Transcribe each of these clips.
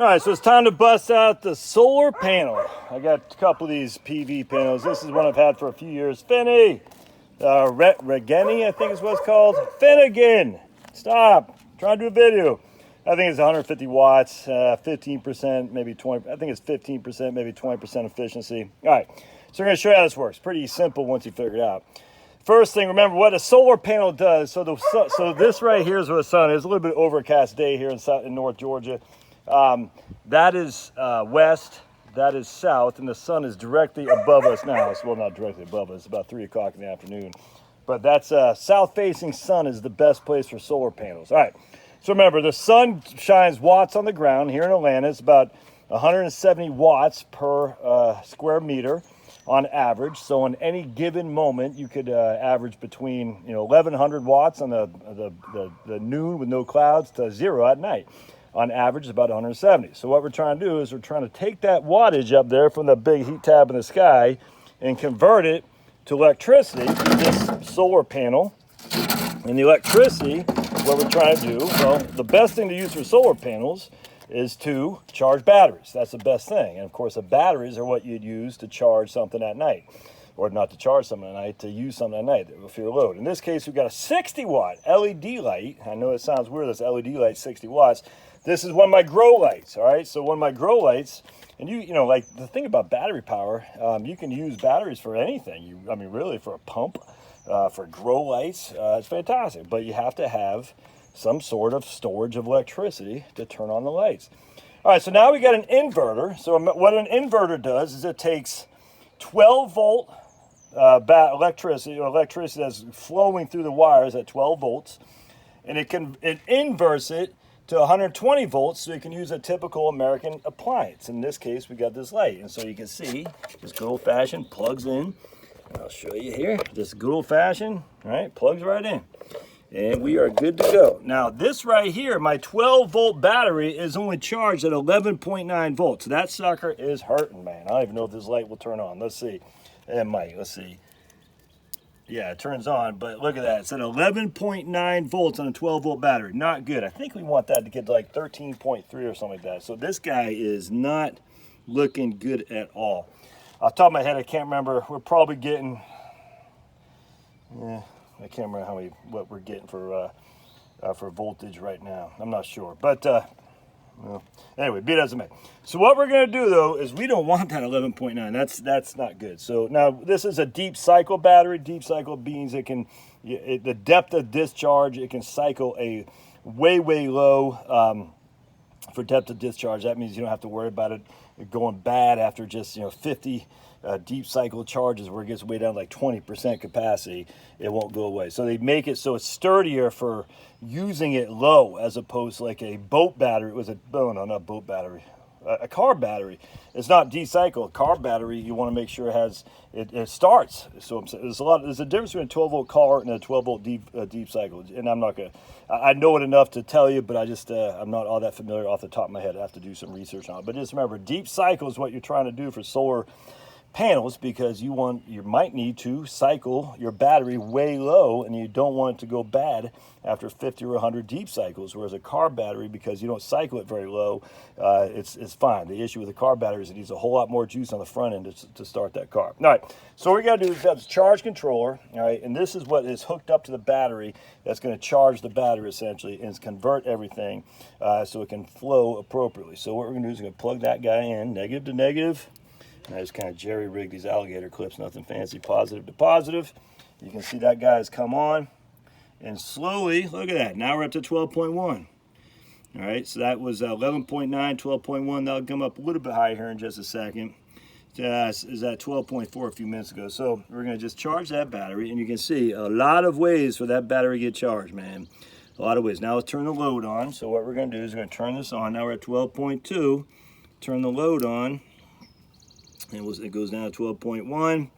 All right, so it's time to bust out the solar panel. I got a couple of these PV panels. This is one I've had for a few years. Regeni, I think is what it's called. Finnegan, stop. I'm trying to do a video. I think it's 150 watts, 15%, maybe 20. I think it's 15%, maybe 20% efficiency. All right, so we're going to show you how this works. Pretty simple once you figure it out. First thing, remember what a solar panel does. So this right here is where the sun is. A little bit overcast day here in North Georgia. That is west, that is south, and the sun is directly above us now. Well, not directly above us, it's about 3 o'clock in the afternoon. But that's south-facing sun is the best place for solar panels. All right, so remember, the sun shines watts on the ground. Here in Atlanta, it's about 170 watts per square meter on average. So on any given moment, you could average between 1,100 watts on the noon with no clouds to 0 at night. On average, about 170. So what we're trying to do is we're trying to take that wattage up there from the big heat tab in the sky and convert it to electricity through this solar panel. And the electricity, what we're trying to do, well, the best thing to use for solar panels is to charge batteries. That's the best thing. And of course, the batteries are what you'd use to charge something at night. Or not to charge something at night, to use something at night for your load. In this case, we've got a 60-watt LED light. I know it sounds weird, this LED light, 60 watts. This is one of my grow lights, all right? So one of my grow lights, and like the thing about battery power, you can use batteries for anything. Really for a pump, for grow lights, it's fantastic. But you have to have some sort of storage of electricity to turn on the lights. All right, so now we got an inverter. So what an inverter does is it takes 12-volt electricity that's flowing through the wires at 12 volts, and it inverts it to 120 volts, so you can use a typical American appliance. In this case, we got this light, and so you can see just good old-fashioned plugs in. I'll show you here. Just good old-fashioned, right? Plugs right in, and we are good to go. Now, this right here, my 12-volt battery is only charged at 11.9 volts. So that sucker is hurting, man. I don't even know if this light will turn on. Let's see. It might. Let's see. Yeah, it turns on, but look at that. It's at 11.9 volts on a 12-volt battery. Not good. I think we want that to get to like 13.3 or something like that. So this guy is not looking good at all. Off the top of my head, I can't remember. We're probably getting, I can't remember what we're getting for voltage right now. I'm not sure, but well, anyway, be it as it may. So what we're going to do, though, is we don't want that 11.9. That's not good. So now this is a deep cycle battery. Deep cycle means the depth of discharge, it can cycle a way low for depth of discharge. That means you don't have to worry about it going bad after just 50 deep cycle charges where it gets way down like 20% capacity. It won't go away. So they make it so it's sturdier for using it low, as opposed to like a boat battery. Not boat battery. A car battery. It's not decycle. A car battery, you want to make sure it starts. So there's a difference between a 12-volt car and a 12-volt deep cycle. And I know it enough to tell you, but I'm not all that familiar off the top of my head. I have to do some research on it. But just remember, deep cycle is what you're trying to do for solar panels, because you might need to cycle your battery way low, and you don't want it to go bad after 50 or 100 deep cycles. Whereas a car battery, because you don't cycle it very low, it's fine. The issue with the car battery is it needs a whole lot more juice on the front end to start that car. All right, so what we got to do is have this charge controller, all right, and this is what is hooked up to the battery that's going to charge the battery essentially and convert everything so it can flow appropriately. So what we're going to do is we're going to plug that guy in, negative to negative. And I just kind of jerry-rig these alligator clips, nothing fancy, positive to positive. You can see that guy has come on. And slowly, look at that, now we're up to 12.1. All right, so that was 11.9, 12.1. That'll come up a little bit higher here in just a second. Is at 12.4 a few minutes ago. So we're going to just charge that battery, and you can see a lot of ways for that battery to get charged, man. A lot of ways. Now let's turn the load on. So what we're going to do is we're going to turn this on. Now we're at 12.2. Turn the load on. And it goes down to 12.1.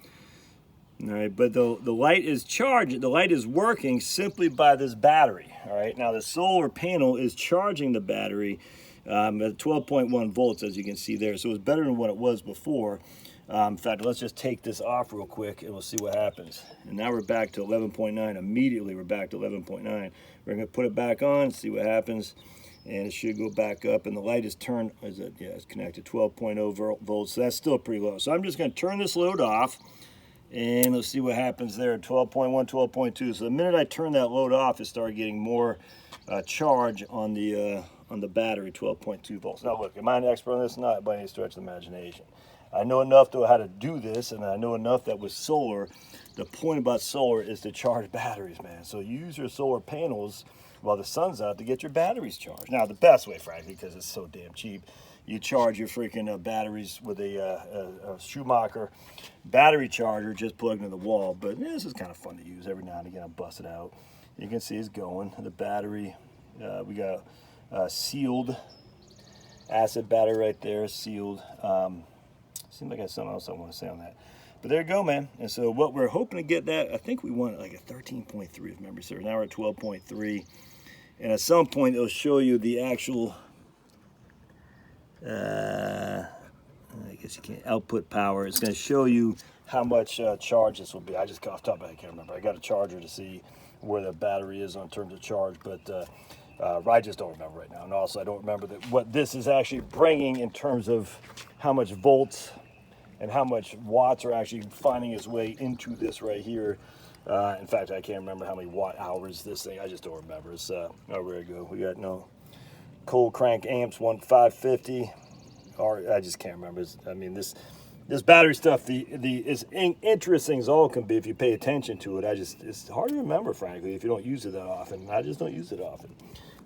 All right, but the light is charged. The light is working simply by this battery. All right, now the solar panel is charging the battery at 12.1 volts, as you can see there. So it's better than what it was before. In fact, let's just take this off real quick, and we'll see what happens. And now we're back to 11.9. Immediately, we're back to 11.9. We're going to put it back on, see what happens. and it should go back up, and the light is turned, yeah, it's connected 12.0 volts, so that's still pretty low. So I'm just going to turn this load off, and let's see what happens there at 12.1, 12.2. So the minute I turn that load off, it started getting more charge on the battery, 12.2 volts. Now look, am I an expert on this? Not by any stretch of the imagination. I know enough to how to do this, and I know enough that with solar, the point about solar is to charge batteries, man. So use your solar panels while the sun's out to get your batteries charged. Now, the best way, frankly, because it's so damn cheap, you charge your freaking batteries with a Schumacher battery charger just plugged into the wall. But this is kind of fun to use. Every now and again, I bust it out. You can see it's going. The battery, we got sealed acid battery right there, sealed. Seems like I have something else I want to say on that. But there you go, man. And so what we're hoping to get that, I think we want like a 13.3 if memory serves. Now we're at 12.3. And at some point, it'll show you the actual, I guess you can't, output power. It's going to show you how much charge this will be. I just off the top of my head, I can't remember. I got a charger to see where the battery is on terms of charge, but I just don't remember right now. And also, I don't remember what this is actually bringing in terms of how much volts and how much watts are actually finding its way into this right here. In fact, I can't remember how many watt hours this thing, I just don't remember. It's, oh, there we go. We got no cold crank amps, 550, or I just can't remember. I mean, this battery stuff, as interesting as all can be if you pay attention to it, it's hard to remember, frankly, if you don't use it that often. I just don't use it often.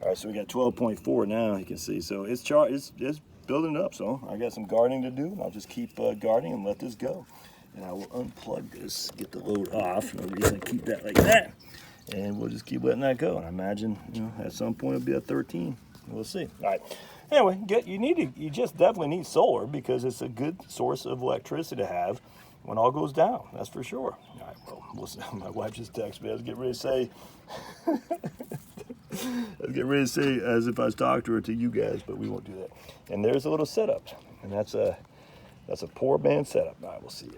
All right, so we got 12.4 now, you can see. So it's building up, so I got some gardening to do, and I'll just keep gardening and let this go. And I will unplug this, get the load off. No reason to keep that like that. And we'll just keep letting that go. And I imagine, at some point it'll be at 13. We'll see. All right. Anyway, you just definitely need solar because it's a good source of electricity to have when all goes down. That's for sure. All right. Well, listen, my wife just texted me. I was getting ready to say, as if I was talking to her to you guys, but we won't do that. And there's a little setup, and that's a poor man setup. All right, we'll see you.